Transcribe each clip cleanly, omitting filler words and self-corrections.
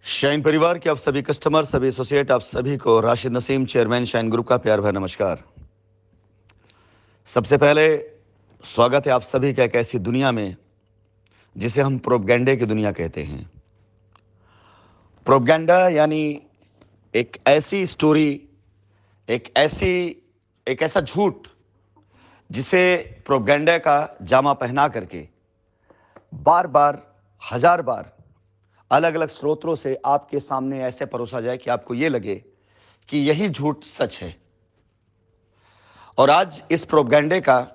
Shine परिवार के आप सभी कस्टमर, सभी एसोसिएट, आप सभी को Rashid Naseem, chairman shine group का प्यार भरा नमस्कार। सबसे पहले स्वागत है आप सभी का एक ऐसी दुनिया में जिसे हम प्रोपगेंडे की दुनिया कहते हैं। प्रोपगेंडा यानी एक ऐसी स्टोरी, एक ऐसी एक ऐसा झूठ जिसे प्रोपगेंडा का जामा पहना करके बार बार, हजार बार अलग अलग स्रोतों से आपके सामने ऐसे परोसा जाए कि आपको यह लगे कि यही झूठ सच है। और आज इस प्रोपगेंडे का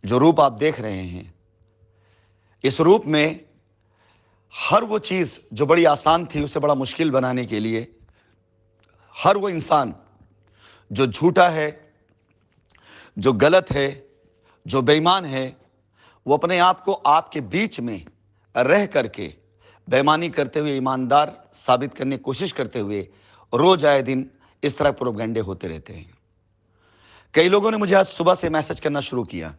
जो रूप आप देख रहे हैं, इस रूप में हर वो चीज जो बड़ी आसान थी उसे बड़ा मुश्किल बनाने के लिए हर वो इंसान जो झूठा है, जो गलत है, जो बेईमान है, वो अपने आप को आपके बीच में रह करके बेईमानी करते हुए ईमानदार साबित करने की कोशिश करते हुए रोज आए दिन इस तरह प्रोपगेंडे होते रहते हैं। कई लोगों ने मुझे आज सुबह से मैसेज करना शुरू किया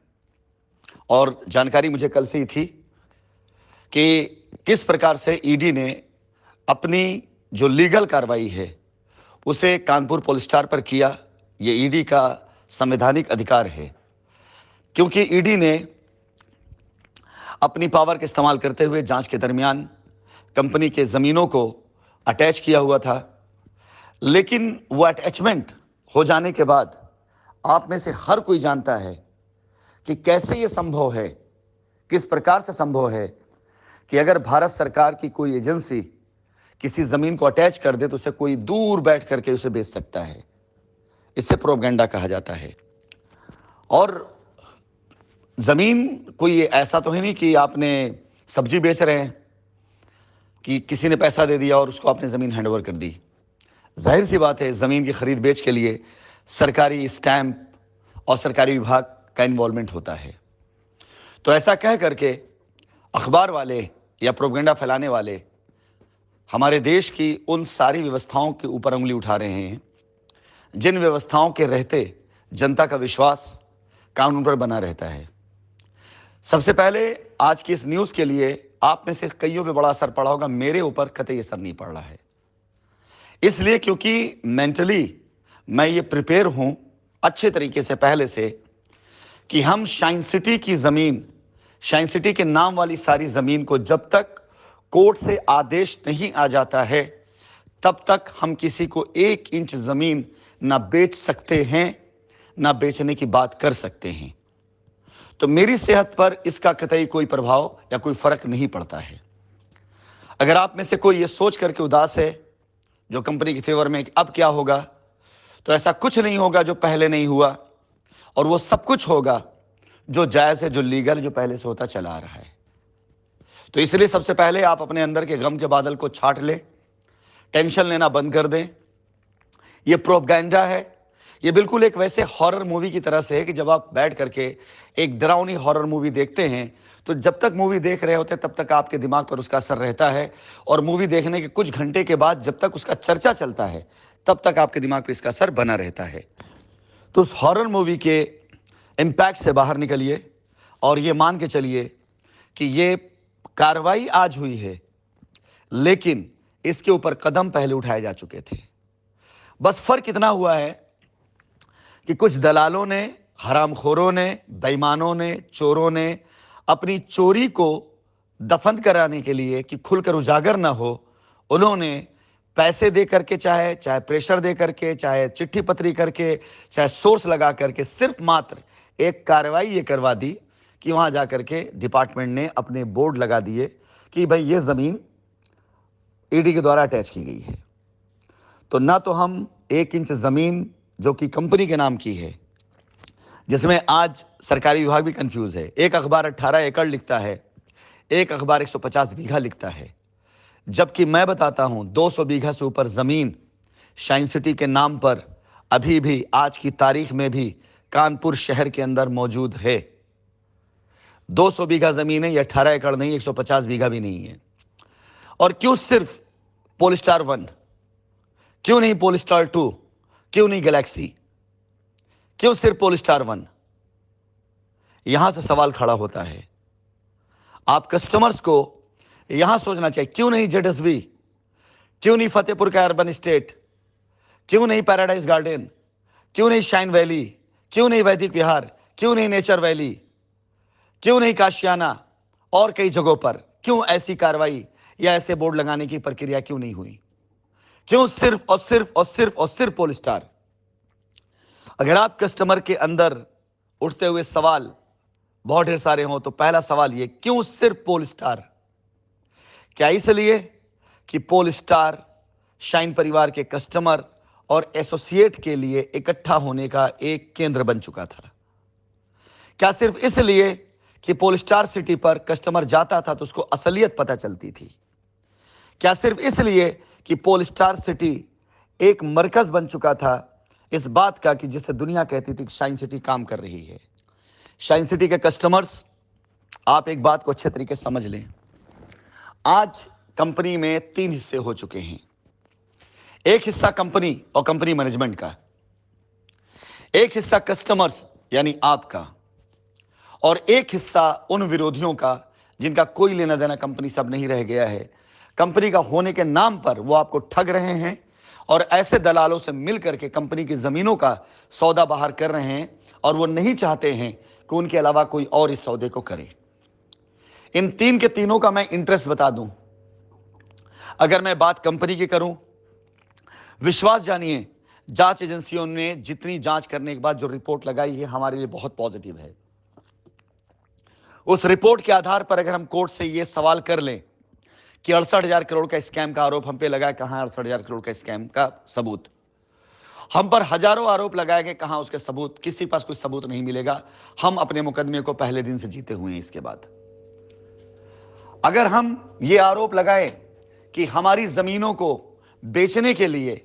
और जानकारी मुझे कल से ही थी कि किस प्रकार से ईडी ने अपनी जो लीगल कार्रवाई है उसे कानपुर पुलिस स्टार पर किया। ये ईडी का संवैधानिक अधिकार है, क्योंकि ईडी ने अपनी पावर का इस्तेमाल करते हुए जांच के दरमियान कंपनी के जमीनों को अटैच किया हुआ था। लेकिन वो अटैचमेंट हो जाने के बाद आप में से हर कोई जानता है कि कैसे ये संभव है, किस प्रकार से संभव है कि अगर भारत सरकार की कोई एजेंसी किसी जमीन को अटैच कर दे तो उसे कोई दूर बैठ करके उसे बेच सकता है। इसे प्रोपगेंडा कहा जाता है। और जमीन कोई ऐसा तो है नहीं कि आपने सब्जी बेच रहे हैं कि किसी ने पैसा दे दिया और उसको आपने जमीन हैंडओवर कर दी। जाहिर सी बात है, जमीन की खरीद बेच के लिए सरकारी स्टैंप और सरकारी विभाग का इन्वॉल्वमेंट होता है। तो ऐसा कह करके अखबार वाले या प्रोपगेंडा फैलाने वाले हमारे देश की उन सारी व्यवस्थाओं के ऊपर उंगली उठा रहे हैं जिन व्यवस्थाओं के रहते जनता का विश्वास कानून पर बना रहता है। सबसे पहले आज की इस न्यूज के लिए आप में से कईयों पे बड़ा असर पड़ा होगा, मेरे ऊपर कतई असर नहीं पड़ रहा है। इसलिए क्योंकि मेंटली मैं ये प्रिपेयर हूं अच्छे तरीके से पहले से कि हम शाइन सिटी की जमीन, शाइन सिटी के नाम वाली सारी जमीन को जब तक कोर्ट से आदेश नहीं आ जाता है तब तक हम किसी को 1 इंच जमीन ना बेच सकते हैं, ना बेचने की बात कर सकते हैं। तो मेरी सेहत पर इसका कतई कोई प्रभाव या कोई फर्क नहीं पड़ता है। अगर आप में से कोई ये सोच करके उदास है जो कंपनी के फेवर में अब क्या होगा, तो ऐसा कुछ नहीं होगा जो पहले नहीं हुआ, और वो सब कुछ होगा जो जायज है, जो लीगल, जो पहले से होता चला आ रहा है। तो इसलिए सबसे पहले आप अपने अंदर के गम के बादल को छाट लें, टेंशन लेना बंद कर दें। ये प्रोपगेंडा है, ये बिल्कुल एक वैसे हॉरर मूवी की तरह से है कि जब आप बैठ करके एक डरावनी हॉरर मूवी देखते हैं तो जब तक मूवी देख रहे होते हैं तब तक आपके दिमाग पर उसका असर रहता है, और मूवी देखने के कुछ घंटे के बाद जब तक उसका चर्चा चलता है तब तक आपके दिमाग पर इसका असर बना रहता है। तो उस हॉरर मूवी के इम्पैक्ट से बाहर निकलिए और ये मान के चलिए कि ये कार्रवाई आज हुई है, लेकिन इसके ऊपर कदम पहले उठाए जा चुके थे। बस फर्क इतना हुआ है कि कुछ दलालों ने, हरामखोरों ने, बेईमानों ने, चोरों ने अपनी चोरी को दफन कराने के लिए कि खुलकर उजागर ना हो, उन्होंने पैसे दे करके, चाहे प्रेशर दे करके, चाहे चिट्ठी पत्री करके, चाहे सोर्स लगा करके सिर्फ मात्र एक कार्रवाई ये करवा दी कि वहां जाकर के डिपार्टमेंट ने अपने बोर्ड लगा दिए कि भाई ये जमीन ईडी के द्वारा अटैच की गई है। तो ना तो हम 1 इंच जमीन जो कि कंपनी के नाम की है, जिसमें आज सरकारी विभाग भी कंफ्यूज है, एक अखबार 18 एकड़ लिखता है, एक अखबार 150 बीघा लिखता है, जबकि मैं बताता हूं 200 बीघा से ऊपर जमीन शाइन सिटी के नाम पर अभी भी आज की तारीख में भी कानपुर शहर के अंदर मौजूद है। 200 बीघा जमीन है, ये 18 एकड़ नहीं, 150 बीघा भी नहीं है। और क्यों सिर्फ पोलिस्टार 1, क्यों नहीं पोलिस्टार 2, क्यों नहीं गैलेक्सी, क्यों सिर्फ पोलिस्टार 1? यहां से सवाल खड़ा होता है। आप कस्टमर्स को यहां सोचना चाहिए, क्यों नहीं जेडएसवी, क्यों नहीं फतेहपुर का अर्बन स्टेट, क्यों नहीं पैराडाइज गार्डन, क्यों नहीं शाइन वैली, क्यों नहीं वैदिक विहार, क्यों नहीं नेचर वैली, क्यों नहीं काशियाना और कई जगहों पर क्यों ऐसी कार्रवाई या ऐसे बोर्ड लगाने की प्रक्रिया क्यों नहीं हुई? क्यों सिर्फ और सिर्फ और सिर्फ और सिर्फ पोल स्टार? अगर आप कस्टमर के अंदर उठते हुए सवाल बहुत ढेर सारे हों तो पहला सवाल ये, क्यों सिर्फ पोल स्टार? क्या इसलिए कि पोल स्टार शाइन परिवार के कस्टमर और एसोसिएट के लिए इकट्ठा होने का एक केंद्र बन चुका था? क्या सिर्फ इसलिए कि पोल स्टार सिटी पर कस्टमर जाता था तो उसको असलियत पता चलती थी? क्या सिर्फ इसलिए कि पोल स्टार सिटी एक मरकज बन चुका था इस बात का कि जिससे दुनिया कहती थी कि शाइन सिटी काम कर रही है? शाइन सिटी के कस्टमर्स, आप एक बात को अच्छे तरीके से समझ लें। आज कंपनी में 3 हिस्से हो चुके हैं। एक हिस्सा कंपनी और कंपनी मैनेजमेंट का, एक हिस्सा कस्टमर्स यानी आपका, और एक हिस्सा उन विरोधियों का जिनका कोई लेना देना कंपनी सब नहीं रह गया है। कंपनी का होने के नाम पर वो आपको ठग रहे हैं और ऐसे दलालों से मिलकर के कंपनी की जमीनों का सौदा बाहर कर रहे हैं और वो नहीं चाहते हैं कि उनके अलावा कोई और इस सौदे को करे। इन तीन के तीनों का मैं इंटरेस्ट बता दूं। अगर मैं बात कंपनी की करूं, विश्वास जानिए, जांच एजेंसियों ने जितनी जांच करने के बाद जो रिपोर्ट लगाई है हमारे लिए बहुत पॉजिटिव है। उस रिपोर्ट के आधार पर अगर हम कोर्ट से यह सवाल कर लें कि 68,000 करोड़ का स्कैम का आरोप हम पे लगा, कहां 68,000 करोड़ का स्कैम का सबूत? हम पर हजारों आरोप लगाए गए, कहां उसके सबूत? किसी के पास कोई सबूत नहीं मिलेगा। हम अपने मुकदमे को पहले दिन से जीते हुए हैं। इसके बाद अगर हम ये आरोप लगाए कि हमारी जमीनों को बेचने के लिए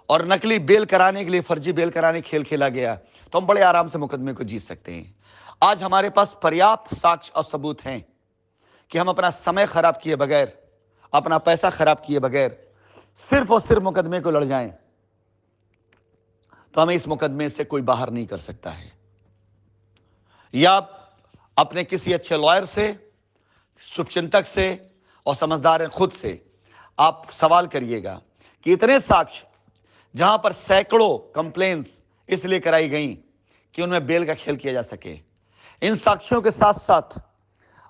और नकली बेल कराने के लिए, फर्जी बेल कराने खेल खेला गया, तो हम बड़े आराम से मुकदमे को जीत सकते हैं। आज हमारे पास पर्याप्त साक्ष्य और सबूत हैं कि हम अपना समय खराब किए बगैर, अपना पैसा खराब किए बगैर सिर्फ और सिर्फ मुकदमे को लड़ जाएं तो हमें इस मुकदमे से कोई बाहर नहीं कर सकता है। या आप अपने किसी अच्छे लॉयर से, शुभचिंतक से और समझदार खुद से आप सवाल करिएगा कि इतने साक्ष्य जहां पर सैकड़ों कंप्लेन्स इसलिए कराई गई कि उनमें बेल का खेल किया जा सके, इन साक्ष्यों के साथ साथ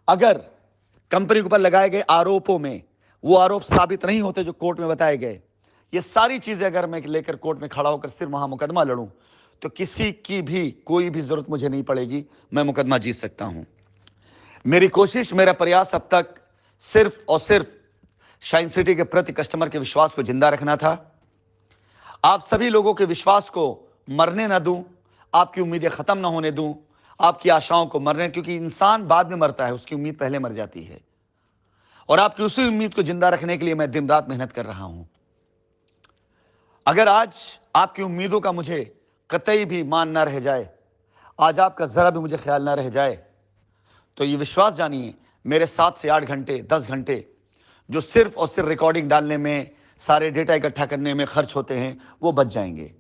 अगर कंपनी के ऊपर लगाए गए आरोपों में वो आरोप साबित नहीं होते जो कोर्ट में बताए गए, ये सारी चीजें अगर मैं लेकर कोर्ट में खड़ा होकर सिर्फ वहां मुकदमा लड़ूं तो किसी की भी कोई भी जरूरत मुझे नहीं पड़ेगी, मैं मुकदमा जीत सकता हूं। मेरी कोशिश, मेरा प्रयास अब तक सिर्फ और सिर्फ शाइन सिटी के प्रति कस्टमर के विश्वास को जिंदा रखना था। आप सभी लोगों के विश्वास को मरने ना दूं, आपकी उम्मीदें खत्म ना होने दूं, आपकी आशाओं को मरने, क्योंकि इंसान बाद में मरता है, उसकी उम्मीद पहले मर जाती है। और आपकी उसी उम्मीद को जिंदा रखने के लिए मैं दिन रात मेहनत कर रहा हूं। अगर आज आपकी उम्मीदों का मुझे कतई भी मान ना रह जाए, आज आपका जरा भी मुझे ख्याल ना रह जाए, तो ये विश्वास जानिए मेरे 7 से 8 घंटे, 10 घंटे जो सिर्फ और सिर्फ रिकॉर्डिंग डालने में, सारे डेटा इकट्ठा करने में खर्च होते हैं, वो बच जाएंगे,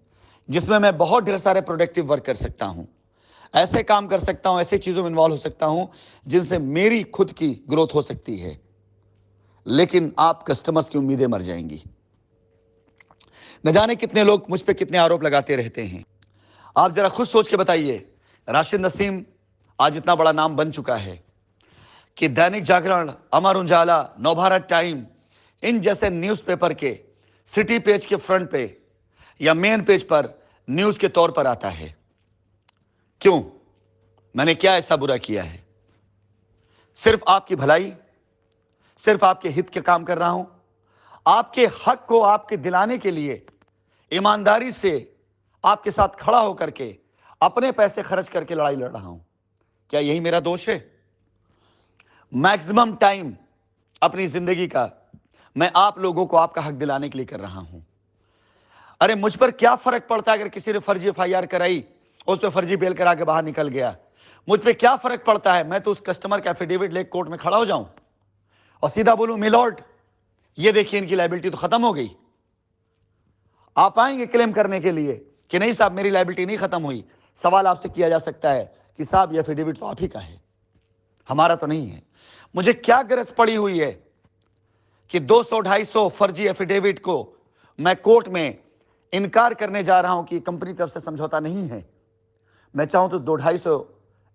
जिसमें मैं बहुत ढेर सारे प्रोडक्टिव वर्क कर सकता हूं, ऐसे काम कर सकता हूं, ऐसे चीजों में इन्वॉल्व हो सकता हूं जिनसे मेरी खुद की ग्रोथ हो सकती है। लेकिन आप कस्टमर्स की उम्मीदें मर जाएंगी। न जाने कितने लोग मुझ पे कितने आरोप लगाते रहते हैं। आप जरा खुद सोच के बताइए, राशिद नसीम आज इतना बड़ा नाम बन चुका है कि दैनिक जागरण, अमर उजाला, नवभारत टाइम, इन जैसे न्यूज़पेपर के सिटी पेज के फ्रंट पे या मेन पेज पर न्यूज़ के तौर पर आता है। क्यों? मैंने क्या ऐसा बुरा किया है? सिर्फ आपकी भलाई, सिर्फ आपके हित के काम कर रहा हूं। आपके हक को आपके दिलाने के लिए ईमानदारी से आपके साथ खड़ा होकर के अपने पैसे खर्च करके लड़ाई लड़ रहा हूं। क्या यही मेरा दोष है? मैक्सिमम टाइम अपनी जिंदगी का मैं आप लोगों को आपका हक दिलाने के लिए कर रहा हूं। अरे मुझ पर क्या फर्क पड़ता है अगर किसी ने फर्जी एफआईआर कराई, उस पर फर्जी बेल करा के बाहर निकल गया? मुझ पर क्या फर्क पड़ता है? मैं तो उस कस्टमर का एफिडेविट लेकर कोर्ट में खड़ा हो जाऊं और सीधा बोलूं, मिलॉर्ड ये देखिए इनकी लायबिलिटी तो खत्म हो गई। आप आएंगे क्लेम करने के लिए कि नहीं साहब मेरी लायबिलिटी नहीं खत्म हुई। सवाल आपसे किया जा सकता है कि साहब ये एफिडेविट तो आप ही का है, हमारा तो नहीं है। मुझे क्या गरज पड़ी हुई है कि 200-250 फर्जी एफिडेविट को मैं कोर्ट में इनकार करने जा रहा हूं कि कंपनी तरफ से समझौता नहीं है। मैं चाहूं तो 200-250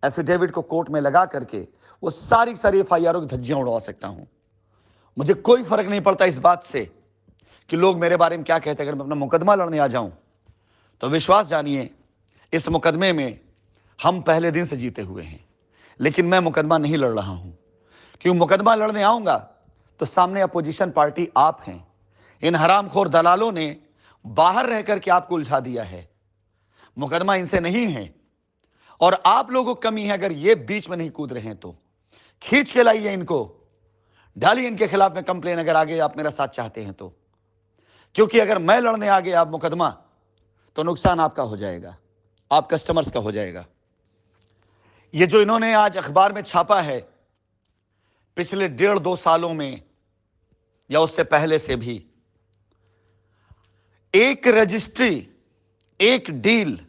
एफिडेविट को कोर्ट में लगा करके वो सारी सारी एफआईआर की धज्जियां उड़वा सकता हूं। मुझे कोई फर्क नहीं पड़ता इस बात से कि लोग मेरे बारे में क्या कहते हैं। अगर मैं अपना मुकदमा लड़ने आ जाऊं तो विश्वास जानिए, इस मुकदमे में हम पहले दिन से जीते हुए हैं। लेकिन मैं मुकदमा नहीं लड़ रहा हूं, क्यों? मुकदमा लड़ने आऊंगा तो सामने अपोजिशन पार्टी आप हैं। इन हरामखोर दलालों ने बाहर रह करके आपको उलझा दिया है। मुकदमा इनसे नहीं है और आप लोगों को कमी है। अगर ये बीच में नहीं कूद रहे हैं तो खींच के लाइए इनको, डालिए इनके खिलाफ में कंप्लेन, अगर आगे आप मेरा साथ चाहते हैं तो। क्योंकि अगर मैं लड़ने आ गया आप मुकदमा तो नुकसान आपका हो जाएगा, आप कस्टमर्स का हो जाएगा। ये जो इन्होंने आज अखबार में छापा है, पिछले 1.5-2 सालों में या उससे पहले से भी, एक रजिस्ट्री, एक डील,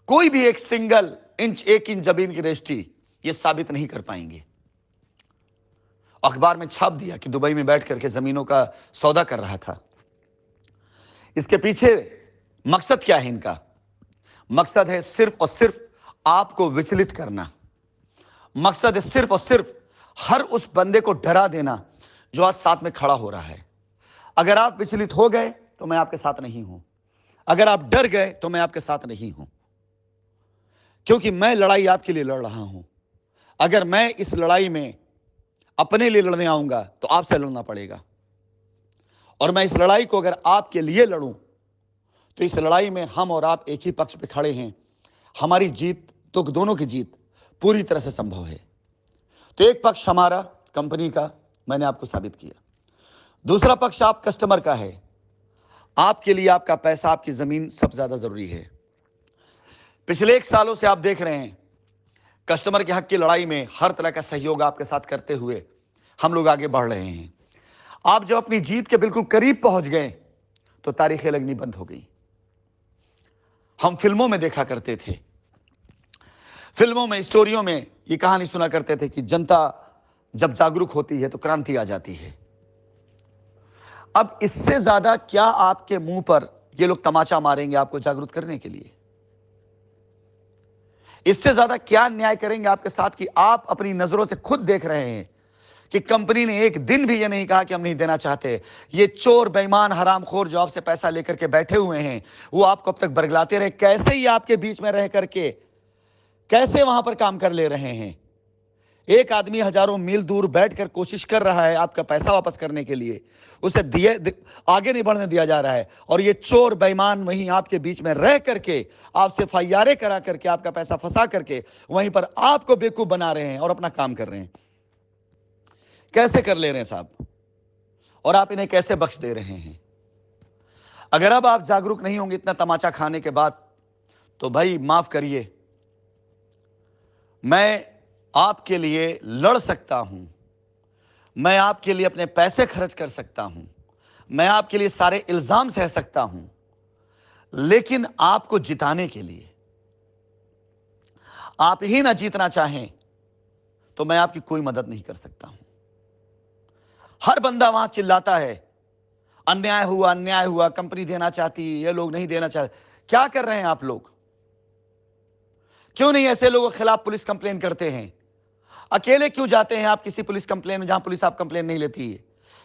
कोई भी एक सिंगल इंच, 1 इंच जमीन की रजिस्ट्री ये साबित नहीं कर पाएंगे। अखबार में छाप दिया कि दुबई में बैठ करके जमीनों का सौदा कर रहा था। इसके पीछे मकसद क्या है इनका? मकसद है सिर्फ और सिर्फ आपको विचलित करना। मकसद है सिर्फ और सिर्फ हर उस बंदे को डरा देना जो आज साथ में खड़ा हो रहा है। अगर आप विचलित हो गए तो मैं आपके साथ नहीं हूं, अगर आप डर गए तो मैं आपके साथ नहीं हूं, क्योंकि मैं लड़ाई आपके लिए लड़ रहा हूं। अगर मैं इस लड़ाई में अपने लिए लड़ने आऊंगा तो आपसे लड़ना पड़ेगा, और मैं इस लड़ाई को अगर आपके लिए लड़ूं तो इस लड़ाई में हम और आप एक ही पक्ष पे खड़े हैं। हमारी जीत तो दोनों की जीत पूरी तरह से संभव है। तो एक पक्ष हमारा कंपनी का, मैंने आपको साबित किया। दूसरा पक्ष आप कस्टमर का है। आपके लिए आपका पैसा, आपकी जमीन सब ज्यादा जरूरी है। पिछले 1 सालों से आप देख रहे हैं कस्टमर के हक की लड़ाई में हर तरह का सहयोग आपके साथ करते हुए हम लोग आगे बढ़ रहे हैं। आप जब अपनी जीत के बिल्कुल करीब पहुंच गए तो तारीखें लगनी बंद हो गई। हम फिल्मों में देखा करते थे, फिल्मों में, स्टोरियों में ये कहानी सुना करते थे कि जनता जब जागरूक होती है तो क्रांति आ जाती है। अब इससे ज्यादा क्या आपके मुंह पर ये लोग तमाचा मारेंगे आपको जागरूक करने के लिए? इससे ज्यादा क्या न्याय करेंगे आपके साथ कि आप अपनी नजरों से खुद देख रहे हैं कि कंपनी ने एक दिन भी ये नहीं कहा कि हम नहीं देना चाहते। ये चोर, बेईमान, हरामखोर जो आपसे पैसा लेकर के बैठे हुए हैं वो आपको अब तक बरगलाते रहे। कैसे ही आपके बीच में रह करके कैसे वहां पर काम कर ले रहे हैं। एक आदमी हजारों मील दूर बैठकर कोशिश कर रहा है आपका पैसा वापस करने के लिए, उसे आगे नहीं बढ़ने दिया जा रहा है, और ये चोर बेईमान वहीं आपके बीच में रह करके आपसे एफआईआर करा करके आपका पैसा फंसा करके वहीं पर आपको बेवकूफ बना रहे हैं और अपना काम कर रहे हैं। कैसे कर ले रहे हैं साहब, और आप इन्हें कैसे बख्श दे रहे हैं? अगर अब आप जागरूक नहीं होंगे इतना तमाचा खाने के बाद तो भाई माफ करिए, मैं आपके लिए लड़ सकता हूं, मैं आपके लिए अपने पैसे खर्च कर सकता हूं, मैं आपके लिए सारे इल्जाम सह सकता हूं, लेकिन आपको जिताने के लिए, आप ही ना जीतना चाहें तो मैं आपकी कोई मदद नहीं कर सकता हूं। हर बंदा वहां चिल्लाता है अन्याय हुआ, अन्याय हुआ, कंपनी देना चाहती, ये लोग नहीं देना चाहते। क्या कर रहे हैं आप लोग? क्यों नहीं ऐसे लोगों के खिलाफ पुलिस कंप्लेन करते हैं? अकेले क्यों जाते हैं आप किसी पुलिस कंप्लेन में जहां पुलिस आप कंप्लेन नहीं लेती है?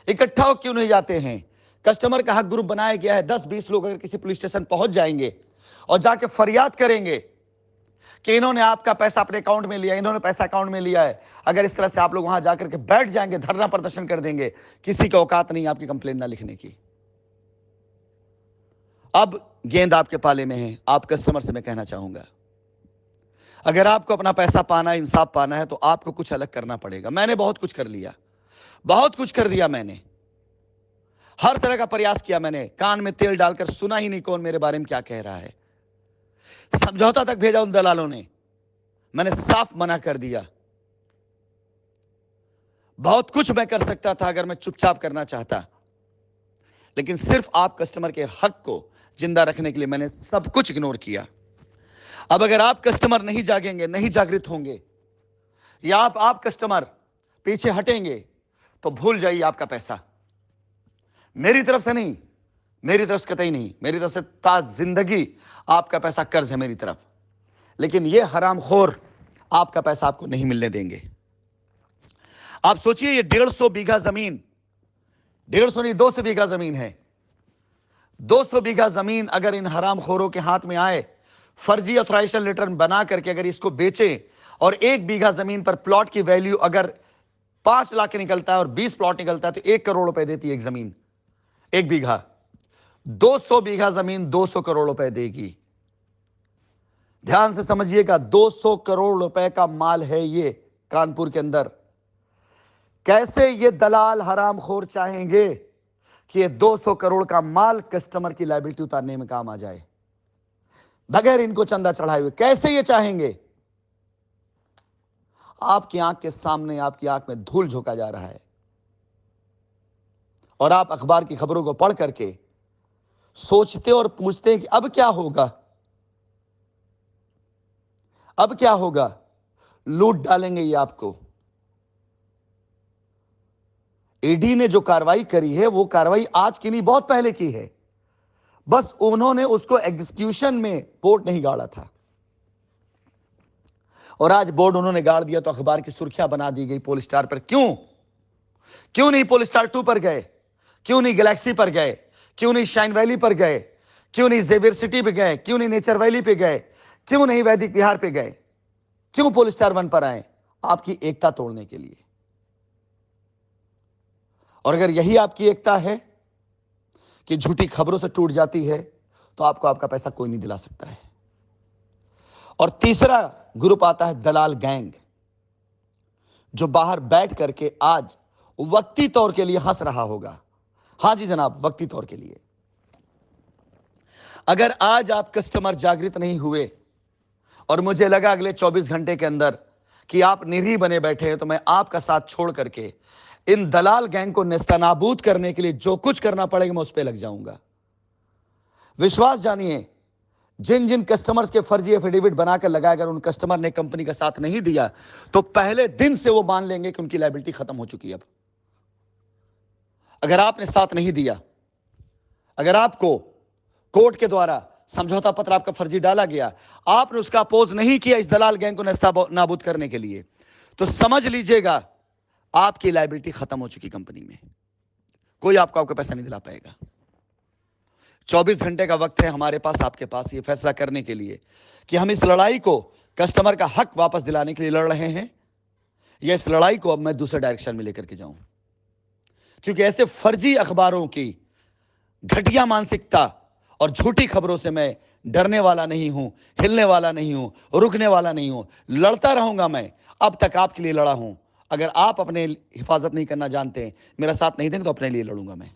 इकट्ठा हो क्यों नहीं जाते हैं? कस्टमर का हक ग्रुप बनाया गया है, 10-20 लोग अगर किसी पुलिस स्टेशन पहुंच जाएंगे और जाके फरियाद करेंगे कि इन्होंने आपका पैसा अपने अकाउंट में लिया, इन्होंने पैसा अकाउंट में लिया है, अगर इस तरह से आप लोग वहां जाकर के बैठ जाएंगे, धरना प्रदर्शन कर देंगे, किसी का औकात नहीं आपकी कंप्लेन ना लिखने की। अब गेंद आपके पाले में है। आप कस्टमर से मैं कहना चाहूंगा, अगर आपको अपना पैसा पाना, इंसाफ पाना है तो आपको कुछ अलग करना पड़ेगा। मैंने बहुत कुछ कर लिया, बहुत कुछ कर दिया, मैंने हर तरह का प्रयास किया, मैंने कान में तेल डालकर सुना ही नहीं कौन मेरे बारे में क्या कह रहा है। समझौता तक भेजा उन दलालों ने, मैंने साफ मना कर दिया। बहुत कुछ मैं कर सकता था अगर मैं चुपचाप करना चाहता, लेकिन सिर्फ आप कस्टमर के हक को जिंदा रखने के लिए मैंने सब कुछ इग्नोर किया। अब अगर आप कस्टमर नहीं जागेंगे, नहीं जागृत होंगे, या आप कस्टमर पीछे हटेंगे तो भूल जाइए आपका पैसा। मेरी तरफ से नहीं, मेरी तरफ से कतई नहीं, मेरी तरफ से ता जिंदगी आपका पैसा कर्ज है मेरी तरफ। लेकिन ये हरामखोर आपका पैसा आपको नहीं मिलने देंगे। आप सोचिए, ये 150 बीघा जमीन, 150 नहीं 200 बीघा जमीन है। 200 बीघा जमीन अगर इन हरामखोरों के हाथ में आए, फर्जी ऑथराइजेशन लेटर बना करके अगर इसको बेचे, और 1 बीघा जमीन पर प्लॉट की वैल्यू अगर 5 लाख की निकलता है और 20 प्लॉट निकलता है तो 1 करोड़ रुपए देती है एक जमीन, 1 बीघा। 200 बीघा जमीन 200 करोड़ रुपए देगी। ध्यान से समझिएगा, 200 करोड़ रुपए का माल है ये कानपुर के अंदर। कैसे ये दलाल हरामखोर चाहेंगे कि ये 200 करोड़ का माल कस्टमर की लायबिलिटी उतारने में काम आ जाए, बगैर इनको चंदा चढ़ाए हुए? कैसे ये चाहेंगे? आपकी आंख के सामने, आपकी आंख में धूल झोंका जा रहा है, और आप अखबार की खबरों को पढ़ करके सोचते और पूछते हैं कि अब क्या होगा, अब क्या होगा? लूट डालेंगे ये आपको। ईडी ने जो कार्रवाई करी है वो कार्रवाई आज की नहीं, बहुत पहले की है। बस उन्होंने उसको एग्जीक्यूशन में बोर्ड नहीं गाड़ा था, और आज बोर्ड उन्होंने गाड़ दिया तो अखबार की सुर्खियां बना दी गई पोल स्टार पर। क्यों नहीं पोल स्टार 2 पर गए? क्यों नहीं गैलेक्सी पर गए? क्यों नहीं शाइन वैली पर गए? क्यों नहीं जेवियर सिटी पे गए? क्यों नहीं नेचर वैली पे गए? क्यों नहीं वैदिक विहार पे गए? क्यों पोल स्टार 1 पर आए? आपकी एकता तोड़ने के लिए। और अगर यही आपकी एकता है कि झूठी खबरों से टूट जाती है, तो आपको आपका पैसा कोई नहीं दिला सकता है। और तीसरा ग्रुप आता है दलाल गैंग, जो बाहर बैठ करके आज वक्ती तौर के लिए हंस रहा होगा। हां जी जनाब, वक्ती तौर के लिए। अगर आज आप कस्टमर जागृत नहीं हुए और मुझे लगा अगले 24 घंटे के अंदर कि आप निरीह बने बैठे हैं, तो मैं आपका साथ छोड़ करके इन दलाल गैंग को नेस्तनाबूद करने के लिए जो कुछ करना पड़ेगा मैं उस पर लग जाऊंगा। विश्वास जानिए, जिन जिन कस्टमर्स के फर्जी एफिडेविट बनाकर लगाए, अगर उन कस्टमर ने कंपनी का साथ नहीं दिया तो पहले दिन से वो मान लेंगे कि उनकी लायबिलिटी खत्म हो चुकी है। अब अगर आपने साथ नहीं दिया, अगर आपको कोर्ट के द्वारा समझौता पत्र आपका फर्जी डाला गया, आपने उसका अपोज नहीं किया इस दलाल गैंग को नेस्तनाबूद करने के लिए, तो समझ लीजिएगा आपकी लायबिलिटी खत्म हो चुकी कंपनी में। कोई आपको आपका पैसा नहीं दिला पाएगा। 24 घंटे का वक्त है हमारे पास, आपके पास, ये फैसला करने के लिए कि हम इस लड़ाई को कस्टमर का हक वापस दिलाने के लिए लड़ रहे हैं, या इस लड़ाई को अब मैं दूसरे डायरेक्शन में लेकर के जाऊं। क्योंकि ऐसे फर्जी अखबारों की घटिया मानसिकता और झूठी खबरों से मैं डरने वाला नहीं हूं, हिलने वाला नहीं हूं, रुकने वाला नहीं हूं। लड़ता रहूंगा मैं। अब तक आपके लिए लड़ा हूं। अगर आप अपने हिफाजत नहीं करना जानते, मेरा साथ नहीं देंगे, तो अपने लिए लड़ूंगा मैं।